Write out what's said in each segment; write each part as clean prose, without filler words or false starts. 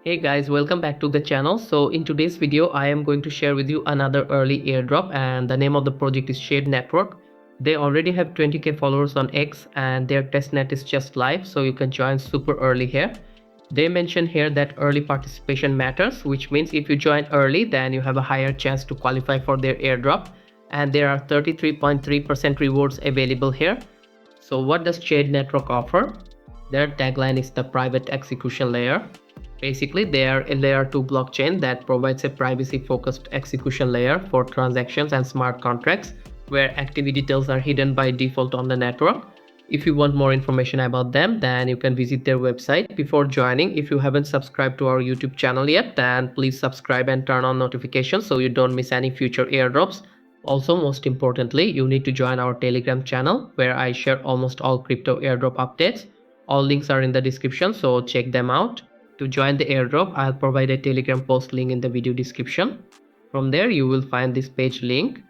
Hey guys, welcome back to the channel. So in today's video I am going to share with you another early airdrop, and the name of the project is Shade Network. They already have 20k followers on X and their testnet is just live, so you can join super early here. They mention here that early participation matters, which means if you join early then you have a higher chance to qualify for their airdrop, and there are 33.3% rewards available here. So what does Shade Network offer? Their tagline is the private execution layer. Basically, they are a layer 2 blockchain that provides a privacy-focused execution layer for transactions and smart contracts, where activity details are hidden by default on the network. If you want more information about them, then you can visit their website. Before joining, if you haven't subscribed to our YouTube channel yet, then please subscribe and turn on notifications so you don't miss any future airdrops. Also, most importantly, you need to join our Telegram channel where I share almost all crypto airdrop updates. All links are in the description, so check them out. To join the airdrop, I'll provide a Telegram post link in the video description. From there, you will find this page link.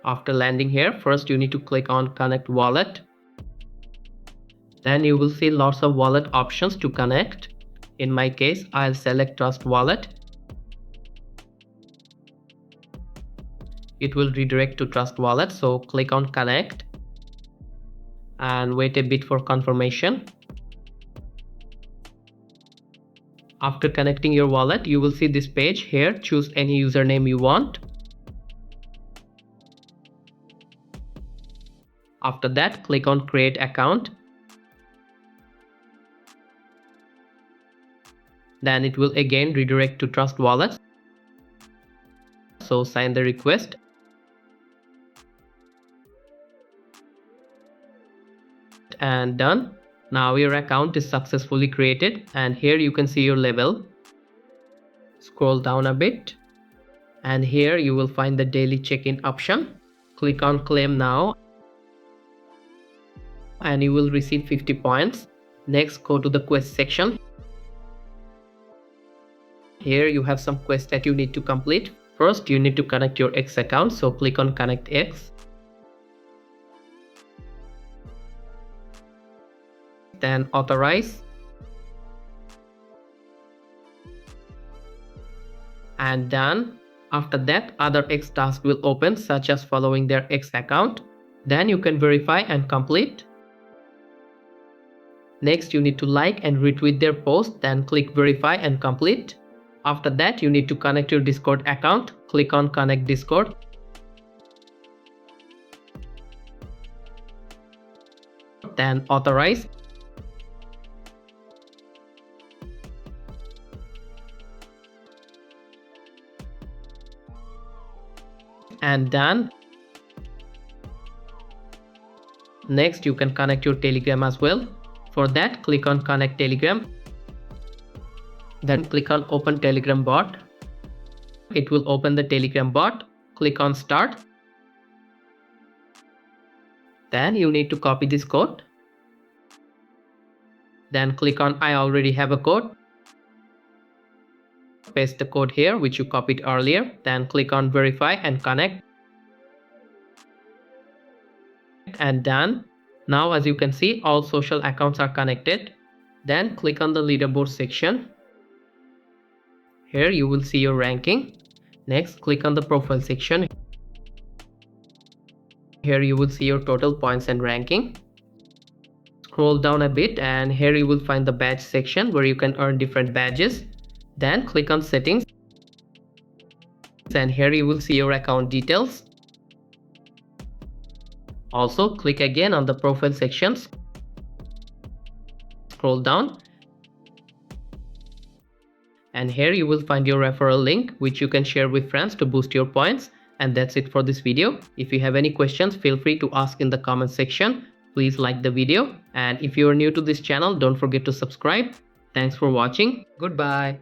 After landing here, first you need to click on Connect Wallet. Then you will see lots of wallet options to connect. In my case, I'll select Trust Wallet. It will redirect to Trust Wallet, so click on Connect and wait a bit for confirmation. After connecting your wallet, you will see this page here. Choose any username you want. After that, click on Create Account. Then it will again redirect to Trust Wallet. So sign the request. And done. Now your account is successfully created, and here you can see your level. Scroll down a bit and here you will find the daily check-in option. Click on Claim Now and you will receive 50 points. Next, go to the quest section. Here you have some quests that you need to complete. First, you need to connect your X account, so click on Connect X. Then authorize, and done. After that, other X tasks will open, such as following their X account. Then you can verify and complete. Next, you need to like and retweet their post, then click verify and complete. After that, you need to connect your Discord account. Click on Connect Discord. Then authorize. And done. Next, you can connect your Telegram as well. For that, click on Connect Telegram. Then click on Open Telegram Bot. It will open the Telegram bot. Click on Start. Then you need to copy this code. Then click on I already have a code. Paste the code here which you copied earlier. Then click on Verify and Connect. And done. Now as you can see, all social accounts are connected. Then click on the leaderboard section. Here you will see your ranking. Next, click on the profile section. Here you will see your total points and ranking. Scroll down a bit and here you will find the badge section where you can earn different badges. Then click on Settings. And here you will see your account details. Also, click again on the profile sections. Scroll down. And here you will find your referral link which you can share with friends to boost your points. And that's it for this video. If you have any questions, feel free to ask in the comment section. Please like the video. And if you are new to this channel, don't forget to subscribe. Thanks for watching. Goodbye.